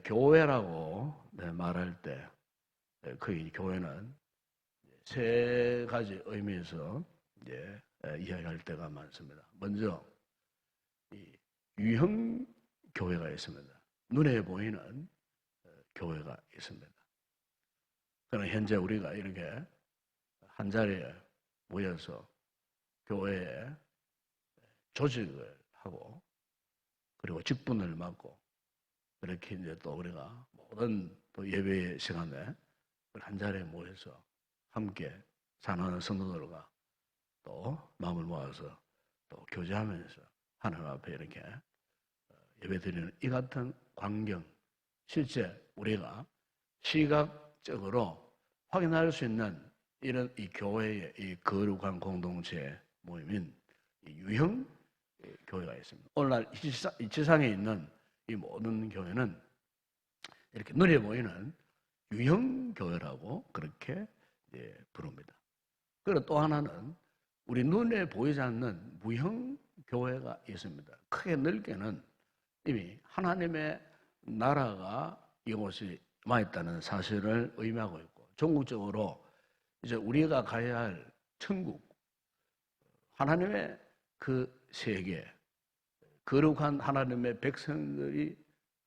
교회라고 말할 때 그 교회는 세 가지 의미에서 이야기할 때가 많습니다. 먼저 이 유형 교회가 있습니다. 눈에 보이는 교회가 있습니다. 그러나 현재 우리가 이렇게 한 자리에 모여서 교회에 조직을 하고 그리고 직분을 맡고 그렇게 이제 또 우리가 모든 또 예배의 시간에 한 자리에 모여서 함께 사랑하는 성도들과 또 마음을 모아서 또 교제하면서 하나님 앞에 이렇게 예배드리는 이 같은 광경, 실제 우리가 시각적으로 확인할 수 있는 이런 이 교회의 이 거룩한 공동체 모임인 이 유형 교회가 있습니다. 오늘날 이 지상에 있는 이 모든 교회는 이렇게 눈에 보이는 유형 교회라고 그렇게 부릅니다. 그리고 또 하나는 우리 눈에 보이지 않는 무형 교회가 있습니다. 크게 넓게는 이미 하나님의 나라가 이곳에 와 있다는 사실을 의미하고 있고, 전국적으로 이제 우리가 가야 할 천국, 하나님의 그 세계, 거룩한 하나님의 백성들이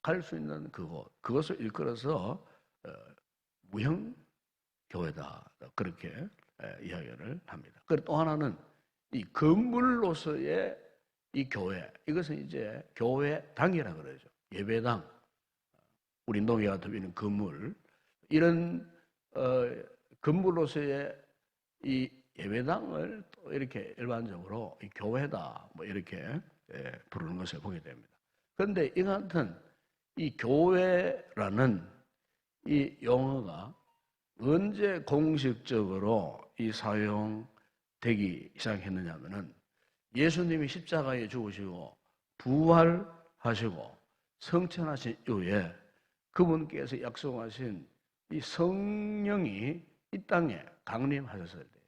갈 수 있는 그것을 일컬어서 무형 교회다, 그렇게 이야기를 합니다. 그리고 또 하나는 이 건물로서의 이 교회, 이것은 이제 교회당이라 그러죠. 예배당, 우리 농에 같은 이런 건물, 이런 건물로서의 이 예배당을 또 이렇게 일반적으로 이 교회다, 뭐 이렇게 부르는 것을 보게 됩니다. 그런데 이 같은 이 교회라는 이 용어가 언제 공식적으로 이 사용되기 시작했느냐 하면은 예수님이 십자가에 죽으시고 부활하시고 성천하신 이후에 그분께서 약속하신 이 성령이 이 땅에 강림하셨을 때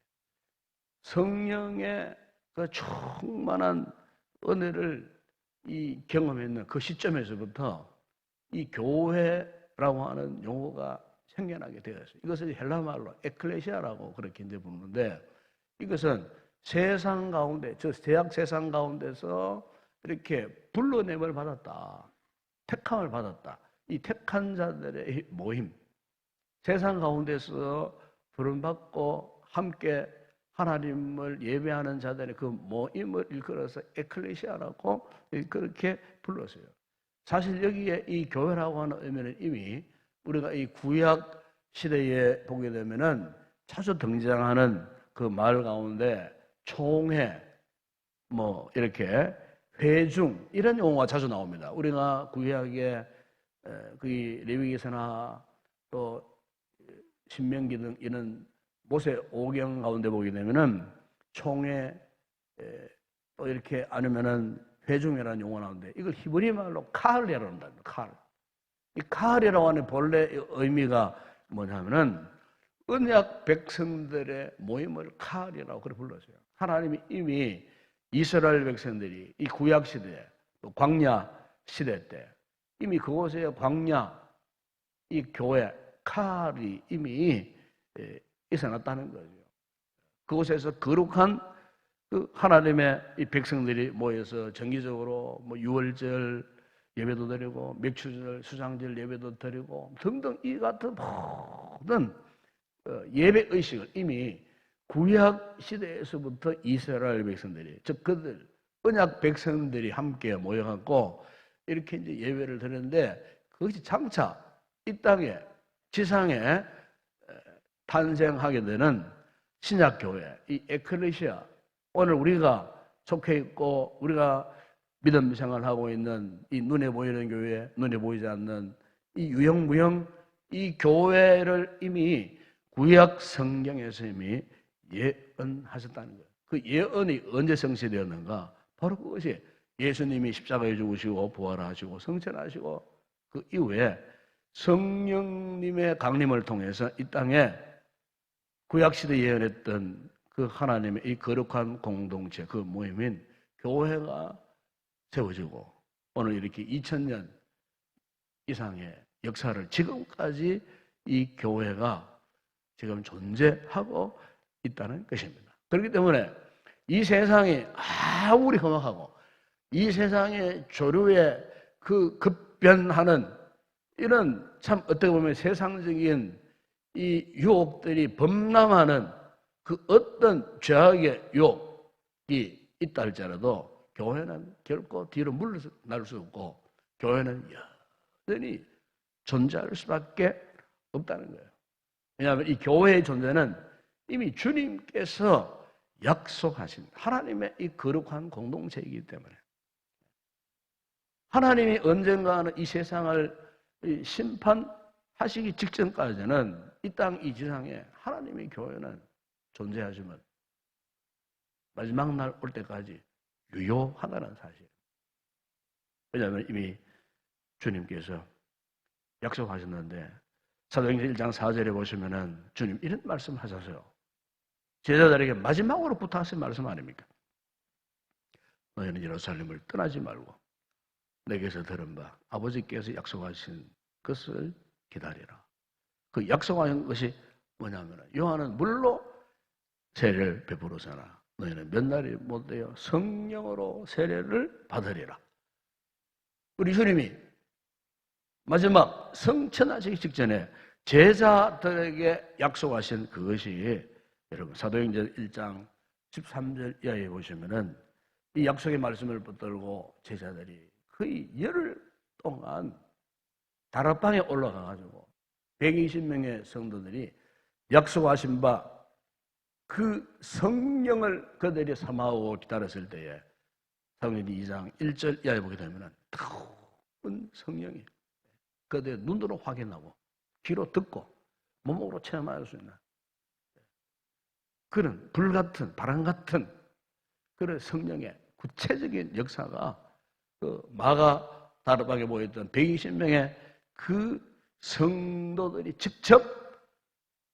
성령의 그 충만한 은혜를 이 경험했는 그 시점에서부터 이 교회라고 하는 용어가 생겨나게 되었어요. 이것을 헬라말로 에클레시아라고 그렇게 이제 부르는데, 이것은 세상 가운데, 저 대학 세상 가운데서 이렇게 불러냄을 받았다, 택함을 받았다, 이 택한 자들의 모임, 세상 가운데서 부름받고 함께 하나님을 예배하는 자들의 그 모임을 일컬어서 에클레시아라고 그렇게 불렀어요. 사실 여기에 이 교회라고 하는 의미는 이미 우리가 이 구약 시대에 보게 되면은 자주 등장하는 그 말 가운데 총회, 뭐 이렇게 회중, 이런 용어가 자주 나옵니다. 우리가 구약의 그 레위기서나 또 신명기 등 이런 모세 오경 가운데 보게 되면은 총회, 또 이렇게 아니면은 회중이라는 용어가 나오는데, 이걸 히브리 말로 카할이라고 한다. 이 카할이라고 하는 본래 의미가 뭐냐면은 언약 백성들의 모임을 카할이라고 그렇게 불렀어요. 하나님이 이미 이스라엘 백성들이 이 구약 시대, 또 광야 시대 때 이미 그곳에 광야, 이 교회 카할이 이미 있어놨다는 거죠. 그곳에서 거룩한 그 하나님의 이 백성들이 모여서 정기적으로 뭐 유월절 예배도 드리고 맥주절, 수장절 예배도 드리고 등등 이 같은 모든 예배 의식을 이미 구약 시대에서부터 이스라엘 백성들이, 즉 그들 언약 백성들이 함께 모여갖고 이렇게 이제 예배를 드리는데, 그것이 장차 이 땅에 지상에 탄생하게 되는 신약교회, 이 에클레시아, 오늘 우리가 속해 있고 우리가 믿음 생활하고 있는 이 눈에 보이는 교회, 눈에 보이지 않는 이 유형무형 이 교회를 이미 구약 성경에서 이미 예언하셨다는 거예요. 그 예언이 언제 성취되었는가? 바로 그것이 예수님이 십자가에 죽으시고 부활하시고 성천하시고 그 이후에 성령님의 강림을 통해서 이 땅에 구약시대 예언했던 그 하나님의 이 거룩한 공동체, 그 모임인 교회가 세워지고 오늘 이렇게 2000년 이상의 역사를 지금까지 이 교회가 지금 존재하고 있다는 것입니다. 그렇기 때문에 이 세상이 아무리 험악하고 이 세상의 조류에 그 급변하는 이런 참 어떻게 보면 세상적인 이 유혹들이 범람하는 그 어떤 죄악의 유혹이 있다 할지라도 교회는 결코 뒤로 물러날 수 없고 교회는 여전히 존재할 수밖에 없다는 거예요. 왜냐하면 이 교회의 존재는 이미 주님께서 약속하신 하나님의 이 거룩한 공동체이기 때문에 하나님이 언젠가는 이 세상을 심판하시기 직전까지는 이 땅 이 지상에 하나님의 교회는 존재하지만 마지막 날 올 때까지 유효하다는 사실. 왜냐하면 이미 주님께서 약속하셨는데 사도행전 1장 4절에 보시면은 주님 이런 말씀하셨어요. 제자들에게 마지막으로 부탁하신 말씀 아닙니까? 너희는 예루살렘을 떠나지 말고 내게서 들은 바 아버지께서 약속하신 것을 기다리라. 그 약속하신 것이 뭐냐면 요한은 물로 세례를 베풀어서나 너희는 몇 날이 못되어 성령으로 세례를 받으리라. 우리 주님이 마지막 성천하시기 직전에 제자들에게 약속하신 그것이 여러분 사도행전 1장 13절 이하에 보시면은 이 약속의 말씀을 붙들고 제자들이 거의 열흘 동안 다락방에 올라가 가지고 120명의 성도들이 약속하신 바 그 성령을 그들이 삼아오고 기다렸을 때에 사도행전 2장 1절 이하에 보게 되면 뜨거운 성령이 그들의 눈으로 확인하고 귀로 듣고 몸으로 체험할 수 있는 그런 불같은 바람 같은 그런 성령의 구체적인 역사가 그 마가 다락방에 모였던 120명의 그 성도들이 직접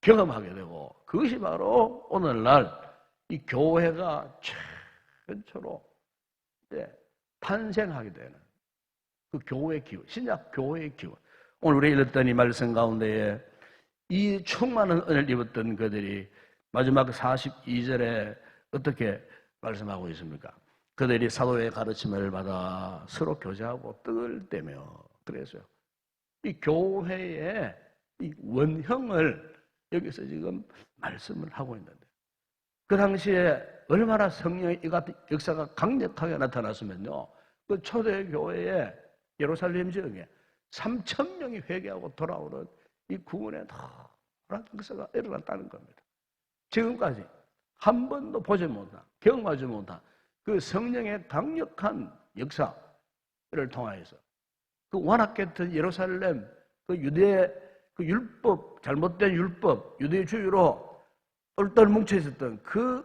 경험하게 되고 그것이 바로 오늘날 이 교회가 최초로 탄생하게 되는 그 교회의 기원, 신약 교회의 기원. 오늘 우리 읽었던 이 말씀 가운데에 이 충만한 은혜를 입었던 그들이 마지막 42절에 어떻게 말씀하고 있습니까? 그들이 사도의 가르침을 받아 서로 교제하고 떡을 떼며 그래서요. 이 교회의 이 원형을 여기서 지금 말씀을 하고 있는데 그 당시에 얼마나 성령의 이 같은 역사가 강력하게 나타났으면요. 그 초대교회에 예루살렘 지역에 3,000명이 회개하고 돌아오는 이 구원의 놀라운 역사가 일어났다는 겁니다. 지금까지 한 번도 보지 못한, 경험하지 못한 그 성령의 강력한 역사를 통하여서 그 완악했던 예루살렘 그 유대 그 율법, 잘못된 율법, 유대주의로 똘똘 뭉쳐 있었던 그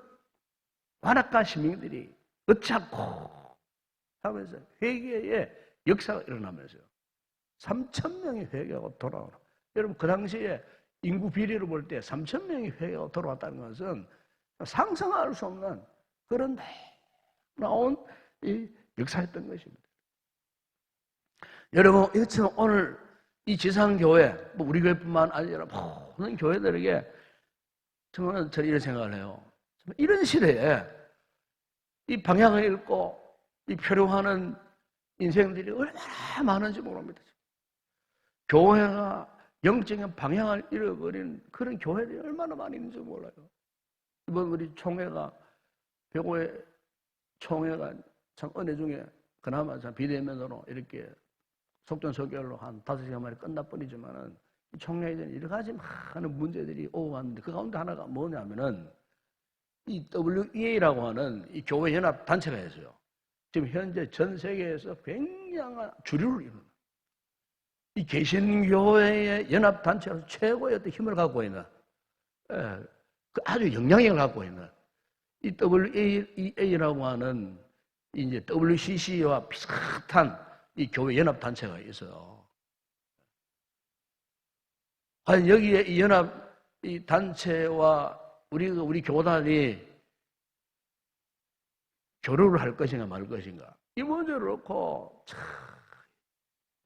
완악한 시민들이 어찌않고 하면서 회개의 역사가 일어나면서요. 3,000명이 회개하고 돌아오는. 여러분 그 당시에 인구 비례로 볼 때 3,000명이 회개하고 돌아왔다는 것은 상상할 수 없는 그런 나온 이 역사였던 것입니다. 여러분 이것처럼 오늘 이 지상교회, 뭐 우리 교회뿐만 아니라 모든 교회들에게 저는 이런 생각을 해요. 이런 시대에 이 방향을 잃고 이 표류하는 인생들이 얼마나 많은지 모릅니다. 교회가 영적인 방향을 잃어버린 그런 교회들이 얼마나 많이 있는지 몰라요. 이번 우리 총회가 벽오의 총회가 참 은혜 중에 그나마 참 비대면으로 이렇게 속전속결로 한 5시간 만에 끝나버리지만은 이 총회에 대한 여러 가지 많은 문제들이 오고 갔는데 그 가운데 하나가 뭐냐면은 이 WEA라고 하는 이 교회 연합 단체가 있어요. 지금 현재 전 세계에서 굉장한 주류를 이루는 이 개신교회의 연합 단체로서 최고의 어떤 힘을 갖고 있는 그 아주 영향력을 갖고 있는 이 WEA라고 하는 이제 WCC와 비슷한 이 교회 연합 단체가 있어요. 과연 여기에 이 연합 이 단체와 우리 교단이 교류를 할 것인가 말 것인가 이 문제를 놓고 참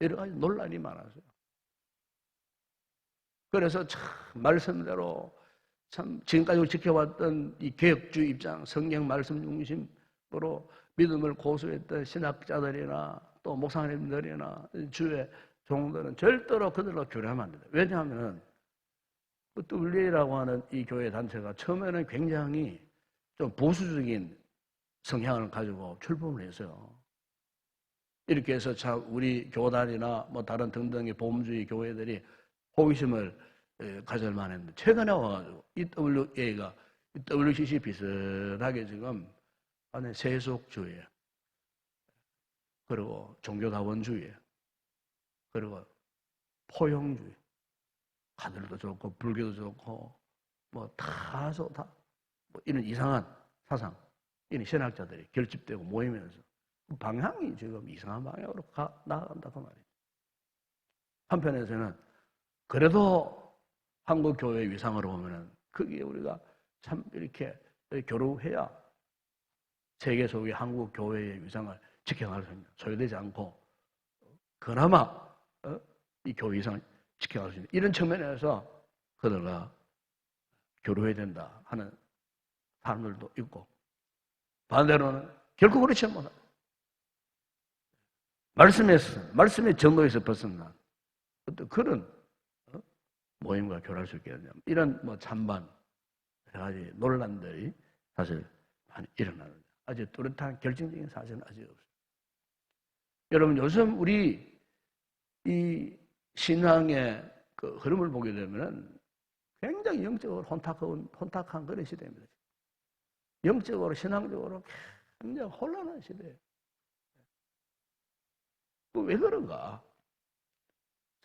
여러 가지 논란이 많았어요. 그래서 참 말씀대로 참 지금까지 지켜왔던 이 개혁주의 입장, 성경 말씀 중심으로 믿음을 고수했던 신학자들이나 또 목사님들이나 주의 종들은 절대로 그들과 교류하면 안 된다. 왜냐하면 WL이라고 하는 이 교회 단체가 처음에는 굉장히 좀 보수적인 성향을 가지고 출범을 했어요. 이렇게 해서 참 우리 교단이나 뭐 다른 등등의 보험주의 교회들이 호기심을 가질 만했는데 최근에 와가지고 이 WA가 WCC 비슷하게 지금 안에 세속주의, 그리고 종교다원주의, 그리고 포용주의, 가들도 좋고 불교도 좋고 뭐 다소 다 뭐 이런 이상한 사상, 이런 신학자들이 결집되고 모이면서 방향이 지금 이상한 방향으로 나아간다 그 말이에요. 한편에서는 그래도 한국 교회의 위상으로 보면은 그게 우리가 참 이렇게 교류해야 세계 속의 한국 교회의 위상을 지켜갈 수 있는, 소외되지 않고 그나마 이 교회 위상을 지켜갈 수 있는 이런 측면에서 그들과 교류해야 된다 하는 사람들도 있고, 반대로는 결코 그렇지 못하다. 말씀의 정도에서 벗어난 어떤 그런 모임과 교류할 수 있겠느냐, 이런 뭐 찬반 여러 가지 논란들이 사실 많이 일어나는데 아주 뚜렷한 결정적인 사실은 아직 없어요. 여러분, 요즘 우리 이 신앙의 그 흐름을 보게 되면은 굉장히 영적으로 혼탁한 그런 시대입니다. 영적으로, 신앙적으로 굉장히 혼란한 시대예요. 왜 그런가?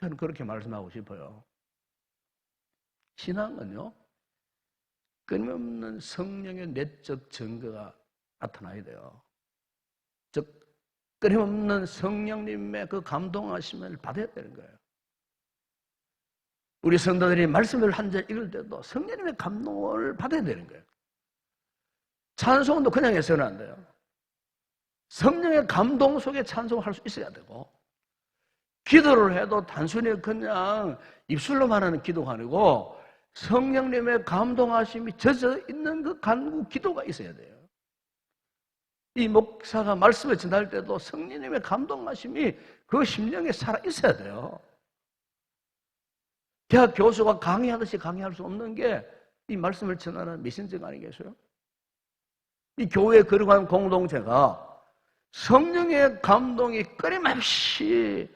저는 그렇게 말씀하고 싶어요. 신앙은요, 끊임없는 성령의 내적 증거가 나타나야 돼요. 즉, 끊임없는 성령님의 그 감동하심을 받아야 되는 거예요. 우리 성도들이 말씀을 한 절 읽을 때도 성령님의 감동을 받아야 되는 거예요. 찬송도 그냥 해서는 안 돼요. 성령의 감동 속에 찬송을 할 수 있어야 되고, 기도를 해도 단순히 그냥 입술로만 하는 기도가 아니고 성령님의 감동하심이 젖어 있는 그 간구 기도가 있어야 돼요. 이 목사가 말씀을 전할 때도 성령님의 감동하심이 그 심령에 살아 있어야 돼요. 대학 교수가 강의하듯이 강의할 수 없는 게 이 말씀을 전하는 메신저가 아니겠어요? 이 교회의 거룩한 공동체가 성령의 감동이 끊임없이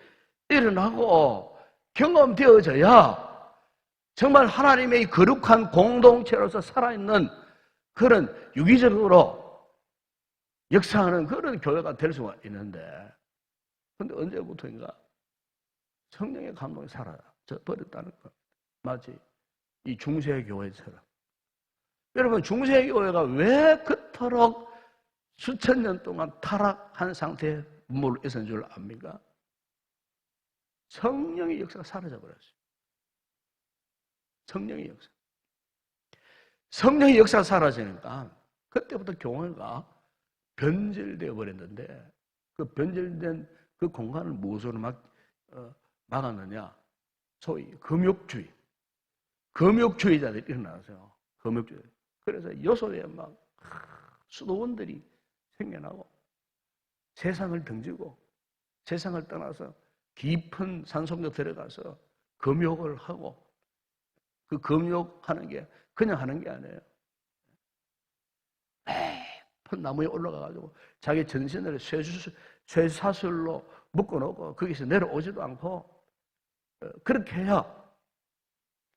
일어나고 경험되어져야 정말 하나님의 거룩한 공동체로서 살아있는 그런 유기적으로 역사하는 그런 교회가 될 수가 있는데, 근데 언제부터인가 성령의 감동이 사라져 버렸다는 거. 마치 이 중세교회처럼. 여러분, 중세교회가 왜 그토록 수천 년 동안 타락한 상태에 머물러 있었는 줄 압니까? 성령의 역사가 사라져 버렸어요. 성령의 역사. 성령의 역사가 사라지니까 그때부터 교회가 변질되어 버렸는데, 그 변질된 그 공간을 무엇으로 막았느냐? 소위 금욕주의자들이 일어나서요. 금욕주의. 그래서 요소에 막 수도원들이 생겨나고 세상을 등지고 세상을 떠나서 깊은 산속에 들어가서 금욕을 하고, 그 금욕하는 게 그냥 하는 게 아니에요. 깊은 나무에 올라가가지고 자기 전신을 쇠사슬로 묶어놓고 거기서 내려오지도 않고, 그렇게 해야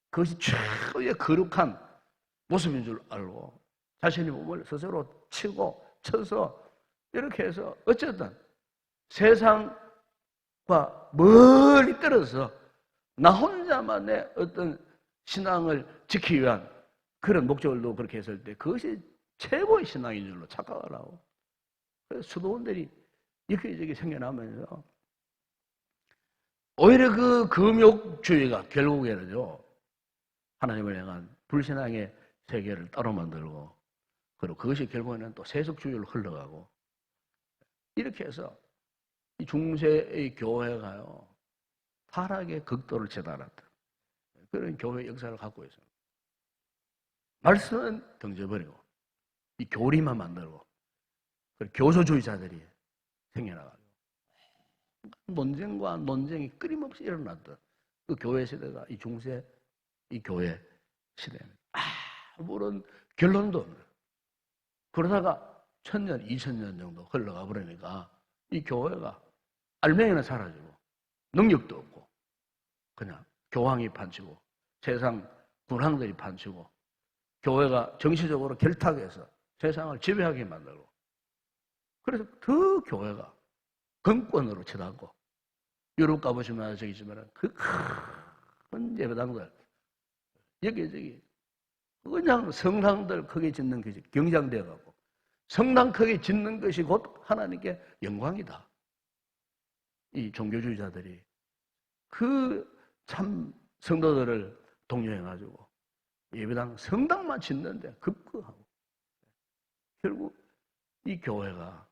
그것이 최고의 거룩한 모습인 줄 알고 자신의 몸을 스스로 치고 쳐서 이렇게 해서 어쨌든 세상과 멀리 떨어져서 나 혼자만의 어떤 신앙을 지키기 위한 그런 목적으로 그렇게 했을 때 그것이 최고의 신앙인 줄로 착각을 하고, 그래서 수도원들이 여기저기 생겨나면서 오히려 그 금욕주의가 결국에는요, 하나님을 향한 불신앙의 세계를 따로 만들고, 그리고 그것이 결국에는 또 세속주의로 흘러가고, 이렇게 해서 이 중세의 교회가요, 타락의 극도를 치달았다. 그런 교회 역사를 갖고 있어요. 말씀은 던져버리고 이 교리만 만들고 교소주의자들이 생겨나가지고 논쟁과 논쟁이 끊임없이 일어났던 그 교회 시대가 이 중세 이 교회 시대입니다. 아무런 결론도 없는. 그러다가 1000년, 2000년 정도 흘러가 버리니까 이 교회가 알맹이는 사라지고 능력도 없고 그냥 교황이 판치고 세상 군왕들이 판치고 교회가 정치적으로 결탁해서 세상을 지배하게 만들고 그래서 그 교회가 건권으로 쳐다보고 유럽 가보시면 아시겠지만 그 큰 예배당들 여기저기 그냥 성당들 크게 짓는 것이 경장되어가고 성당 크게 짓는 것이 곧 하나님께 영광이다. 이 종교주의자들이 그 참 성도들을 동요해가지고 예배당 성당만 짓는데 급급하고 결국 이 교회가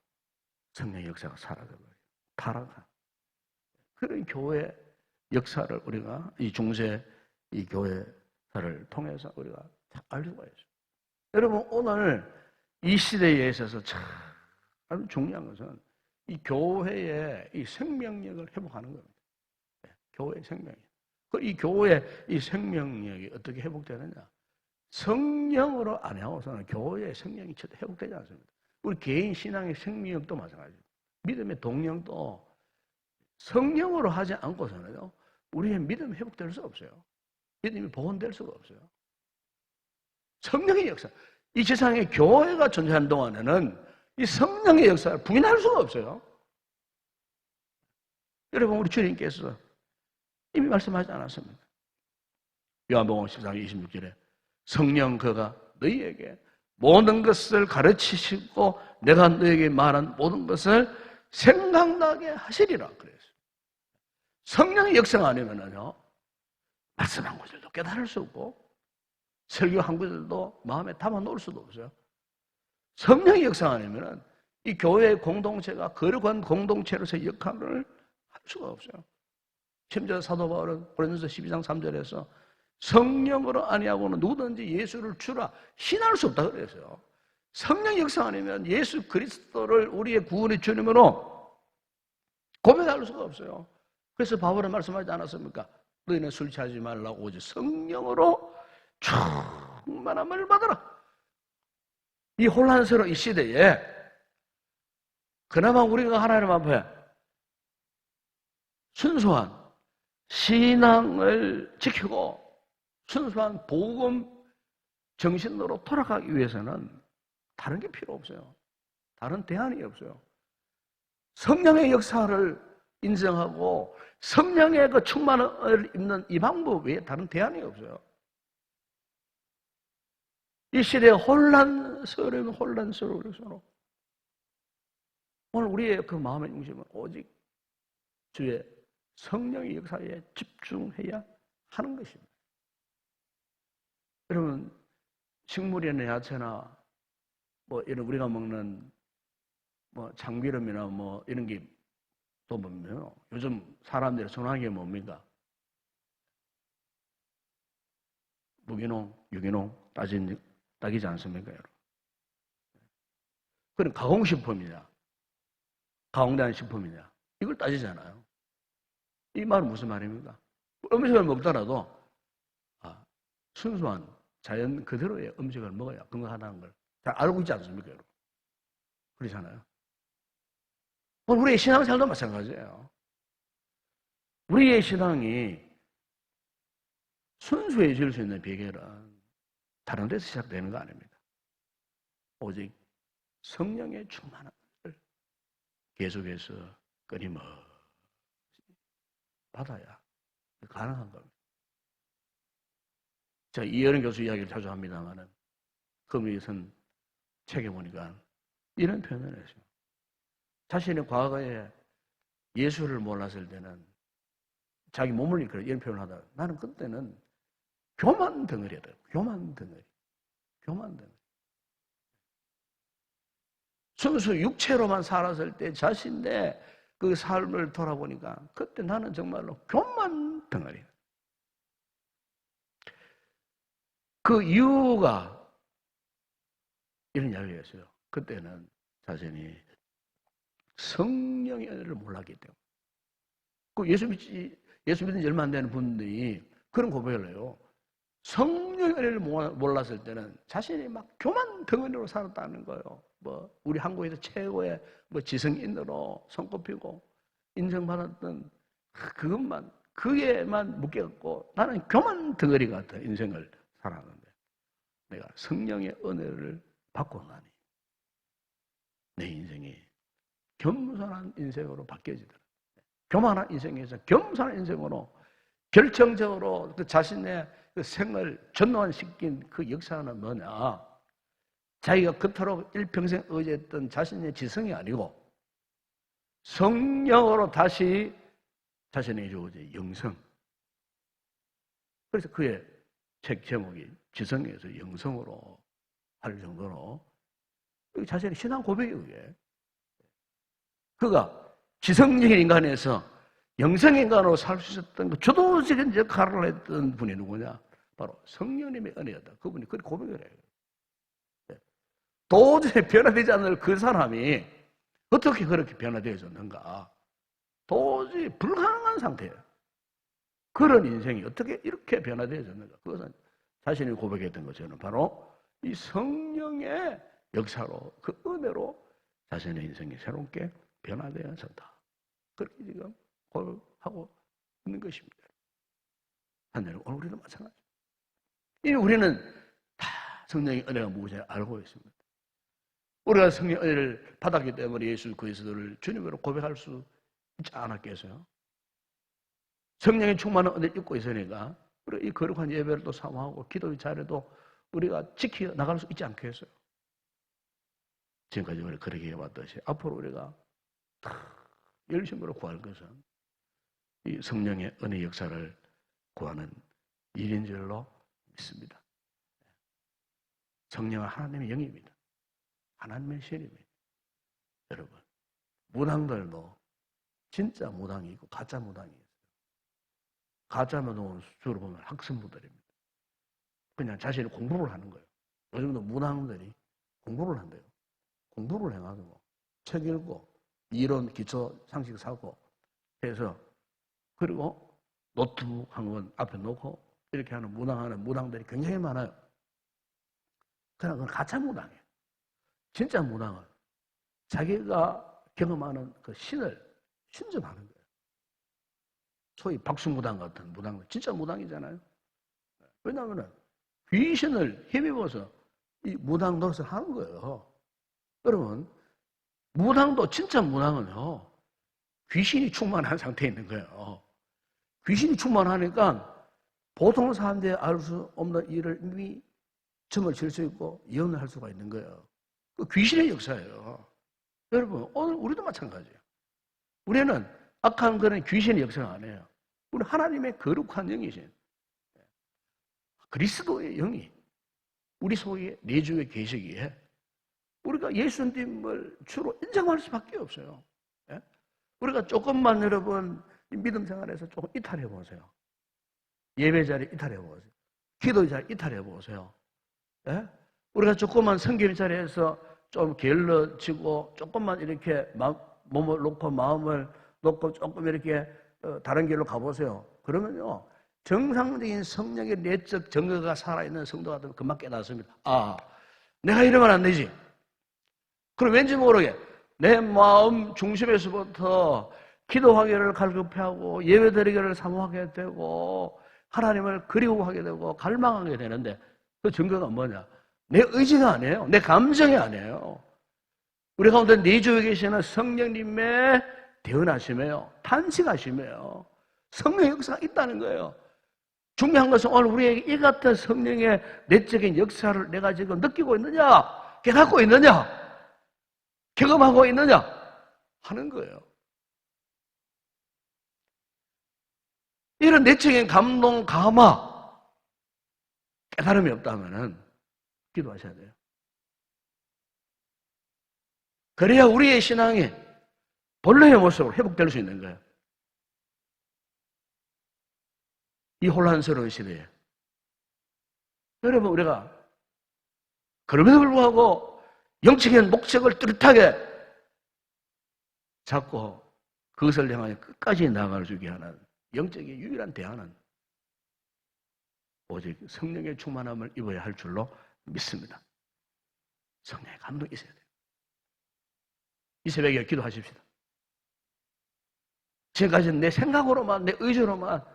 성령의 역사가 사라져버려요. 타락한 그런 교회 역사를 우리가 이 중세 이 교회사를 통해서 우리가 알 수가 있어요. 여러분 오늘 이 시대에 있어서 참 중요한 것은 이 교회의 이 생명력을 회복하는 겁니다. 교회의 생명력. 이 교회의 이 생명력이 어떻게 회복되느냐? 성령으로 안 하고서는 교회의 생명이 절대 회복되지 않습니다. 우리 개인 신앙의 생명력도 마찬가지입니다. 믿음의 동력도 성령으로 하지 않고서는요, 우리의 믿음이 회복될 수 없어요. 믿음이 복원될 수가 없어요. 성령의 역사. 이 세상에 교회가 존재하는 동안에는 이 성령의 역사를 부인할 수가 없어요. 여러분, 우리 주님께서 이미 말씀하지 않았습니까? 요한복음 14장 26절에 성령 그가 너희에게 모든 것을 가르치시고 내가 너희에게 말한 모든 것을 생각나게 하시리라 그랬어요. 성령의 역사가 아니면요, 말씀 한 구절도 깨달을 수 없고 설교 한 구절도 마음에 담아 놓을 수도 없어요. 성령의 역사가 아니면 이 교회의 공동체가 거룩한 공동체로서의 역할을 할 수가 없어요. 심지어 사도 바울은 고린도서 12장 3절에서 성령으로 아니하고는 누구든지 예수를 주라 신할 수 없다 그랬어요. 성령 역사 아니면 예수 그리스도를 우리의 구원의 주님으로 고백할 수가 없어요. 그래서 바울은 말씀하지 않았습니까? 너희는 술 취하지 말라고 오직 성령으로 충만함을 받아라. 이 혼란스러운 이 시대에 그나마 우리가 하나님 앞에 순수한 신앙을 지키고 순수한 복음 정신으로 돌아가기 위해서는 다른 게 필요 없어요. 다른 대안이 없어요. 성령의 역사를 인정하고 성령의 그 충만을 입는 이 방법 외에 다른 대안이 없어요. 이 시대에 혼란스러운 서로. 오늘 우리의 그 마음의 중심은 오직 주의 성령의 역사에 집중해야 하는 것입니다. 여러분, 식물이나 야채나 뭐 이런 우리가 먹는 뭐 참기름이나 뭐 이런 게 또 보면요, 요즘 사람들이 선호하는 게 뭡니까? 무기농, 유기농 따지지 않습니까, 여러분? 그럼 가공식품이냐, 가공된 식품이냐, 이걸 따지잖아요. 이 말은 무슨 말입니까? 음식을 먹더라도 순수한 자연 그대로의 음식을 먹어야 건강하다는 걸 잘 알고 있지 않습니까, 여러분? 그렇잖아요. 우리의 신앙생활도 마찬가지예요. 우리의 신앙이 순수해질 수 있는 비결은 다른 데서 시작되는 거 아닙니다. 오직 성령의 충만함을 계속해서 끊임없이 받아야 가능한 겁니다. 제가 이혜령 교수 이야기를 자주 합니다만은 금이선 책에 보니까 이런 표현을 했어요. 자신의 과거에 예수를 몰랐을 때는 자기 몸을 일컬어 이런 표현을 하다가 나는 그때는 교만 덩어리였다. 교만 덩어리. 순수 육체로만 살았을 때 자신의 그 삶을 돌아보니까 그때 나는 정말로 교만 덩어리. 그 이유가 이런 이야기였어요. 그때는 자신이 성령의 은혜를 몰랐기 때문에. 그 예수 믿은 지 얼마 안 되는 분들이 그런 고백을 해요. 성령의 은혜를 몰랐을 때는 자신이 막 교만 덩어리로 살았다는 거예요. 뭐 우리 한국에서 최고의 뭐 지성인으로 손꼽히고 인정받았던 그것만 그게만 묶여갖고 나는 교만 덩어리 같은 인생을 살았는데 내가 성령의 은혜를 받고 나니 내 인생이 겸손한 인생으로 바뀌어지더라. 교만한 인생에서 겸손한 인생으로 결정적으로 그 자신의 그 생을 전환시킨 그 역사는 뭐냐? 자기가 그토록 일평생 의지했던 자신의 지성이 아니고 성령으로 다시 자신에게 주어진 영성. 그래서 그의 책 제목이 지성에서 영성으로 할 정도로 자신의 신앙 고백이에요, 그게. 그가 지성적인 인간에서 영성 인간으로 살 수 있었던 그 주도적인 역할을 했던 분이 누구냐? 바로 성령님의 은혜였다. 그분이 그렇게 고백을 해요. 도저히 변화되지 않을 그 사람이 어떻게 그렇게 변화되어졌는가? 도저히 불가능한 상태예요. 그런 인생이 어떻게 이렇게 변화되어졌는가? 그것은 자신이 고백했던 것처럼 바로 이 성령의 역사로 그 은혜로 자신의 인생이 새롭게 변화되어졌다. 그렇게 지금 고백하고 있는 것입니다. 하나님, 오늘 우리도 마찬가지. 이미 우리는 다 성령의 은혜가 무엇인지 알고 있습니다. 우리가 성령의 은혜를 받았기 때문에 예수 그리스도를 주님으로 고백할 수 있지 않았겠어요? 성령의 충만한 은혜를 입고 있으니까 우리가 이 거룩한 예배를 또 사모하고 기도의 자리도 우리가 지켜 나갈 수 있지 않겠어요? 지금까지 우리가 그렇게 해왔듯이 앞으로 우리가 열심으로 구할 것은 이 성령의 은혜 역사를 구하는 일인 줄로 믿습니다. 성령은 하나님의 영입니다. 하나님의 신입니다. 여러분, 무당들도 진짜 무당이 있고 가짜 무당이 있어요. 가짜 무당은 주로 보면 학생부들입니다. 그냥 자신이 공부를 하는 거예요. 요즘도 무당들이 공부를 한대요. 공부를 해가지고 책 읽고 이론 기초 상식 사고 해서 그리고 노트북 한 권 앞에 놓고 이렇게 하는 무당하는 무당들이 굉장히 많아요. 그러나 그건 가짜 무당이에요. 진짜 무당은 자기가 경험하는 그 신을 신접하는 거예요. 소위 박수무당 같은 무당들 진짜 무당이잖아요. 왜냐하면 귀신을 힘입어서 이 무당 노릇을 하는 거예요. 여러분, 무당도 진짜 무당은요 귀신이 충만한 상태에 있는 거예요. 귀신이 충만하니까 보통 사람들이 알 수 없는 일을 이미 점을 칠 수 있고 예언을 할 수가 있는 거예요. 그 귀신의 역사예요. 여러분, 오늘 우리도 마찬가지예요. 우리는 악한 그런 귀신의 역사가 아니에요. 우리 하나님의 거룩한 영이신 그리스도의 영이 우리 속에 내주에 계시기에 우리가 예수님을 주로 인정할 수밖에 없어요. 우리가 조금만 여러분 믿음 생활에서 조금 이탈해 보세요. 예배 자리 이탈해 보세요. 기도 자리 이탈해 보세요. 우리가 조금만 성경 자리에서 좀 게을러지고 조금만 이렇게 몸을 놓고 마음을 놓고 조금 이렇게 다른 길로 가보세요. 그러면요 정상적인 성령의 내적 정거가 살아있는 성도가 되면 금방 깨닫습니다. 아, 내가 이러면 안 되지. 그럼 왠지 모르게 내 마음 중심에서부터 기도하기를 갈급해하고 예배드리기를 사모하게 되고 하나님을 그리워하게 되고 갈망하게 되는데 그 증거가 뭐냐? 내 의지가 아니에요. 내 감정이 아니에요. 우리 가운데 내주에 계시는 성령님의 대언하심이에요. 탄식하심이에요. 성령의 역사가 있다는 거예요. 중요한 것은 오늘 우리에게 이 같은 성령의 내적인 역사를 내가 지금 느끼고 있느냐? 깨닫고 있느냐? 경험하고 있느냐? 하는 거예요. 이런 내적인 감동, 감화, 깨달음이 없다면 기도하셔야 돼요. 그래야 우리의 신앙이 본래의 모습으로 회복될 수 있는 거예요. 이 혼란스러운 시대에. 여러분, 우리가 그럼에도 불구하고 영적인 목적을 뚜렷하게 잡고 그것을 향하여 끝까지 나아가주게 하는 영적인 유일한 대안은 오직 성령의 충만함을 입어야 할 줄로 믿습니다. 성령의 감동이 있어야 돼요. 이 새벽에 기도하십시다. 지금까지는 내 생각으로만, 내 의지로만,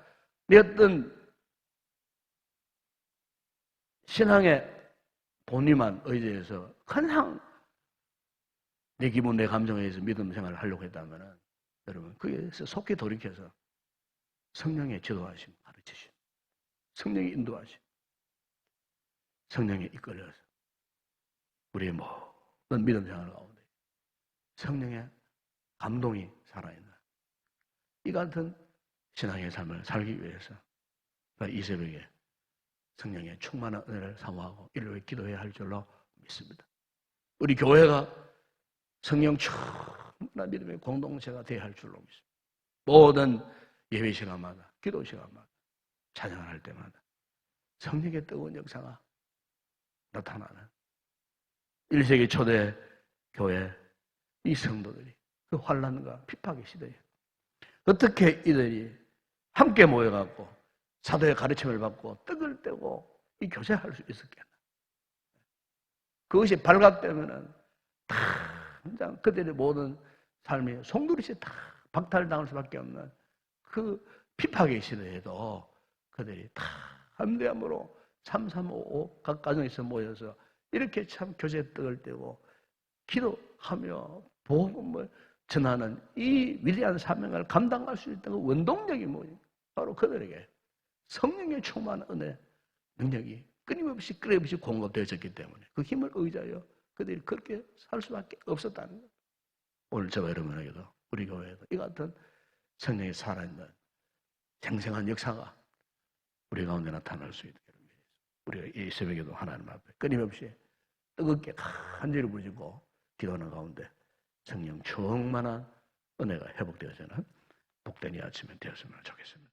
내 어떤 신앙의 본의만 의지해서 그냥 내 기분, 내 감정에 의해서 믿음 생활을 하려고 했다면 여러분, 거기에서 속히 돌이켜서 성령의 지도하심, 가르치심, 성령의 인도하심, 성령에 이끌려서 우리의 모든 믿음 생활 가운데 성령의 감동이 살아있는 이 같은 신앙의 삶을 살기 위해서 이 새벽에 성령의 충만한 은혜를 사모하고 이를 위해 기도해야 할 줄로 믿습니다. 우리 교회가 성령 충만한 믿음의 공동체가 되어야 할 줄로 믿습니다. 모든 예배 시간마다, 기도 시간마다, 찬양을 할 때마다 성령의 뜨거운 역사가 나타나는 1세기 초대 교회 이 성도들이 그 환난과 핍박의 시대에 어떻게 이들이 함께 모여갖고 사도의 가르침을 받고 떡을 떼고 이 교제할 수 있었겠나. 그것이 발각되면은 당장 그들의 모든 삶이 송두리째 다 박탈당할 수밖에 없는 그 핍박의 시대에도 그들이 다 함대함으로 3355 각 가정에서 모여서 이렇게 참 교제 떡을 떼고 기도하며 복음을 전하는 이 위대한 사명을 감당할 수 있다는 원동력이 뭐입니까? 바로 그들에게 성령의 충만한 은혜, 능력이 끊임없이 공급되어졌기 때문에 그 힘을 의지하여 그들이 그렇게 살 수밖에 없었다는 거예요. 오늘 저와 여러분에게도 우리 교회에도 이 같은 성령이 살아있는 생생한 역사가 우리 가운데 나타날 수 있도록 우리가 이 새벽에도 하나님 앞에 끊임없이 뜨겁게 간절히 부르짖고 기도하는 가운데 성령 충만한 은혜가 회복되어지는 복된 이 아침이 되었으면 좋겠습니다.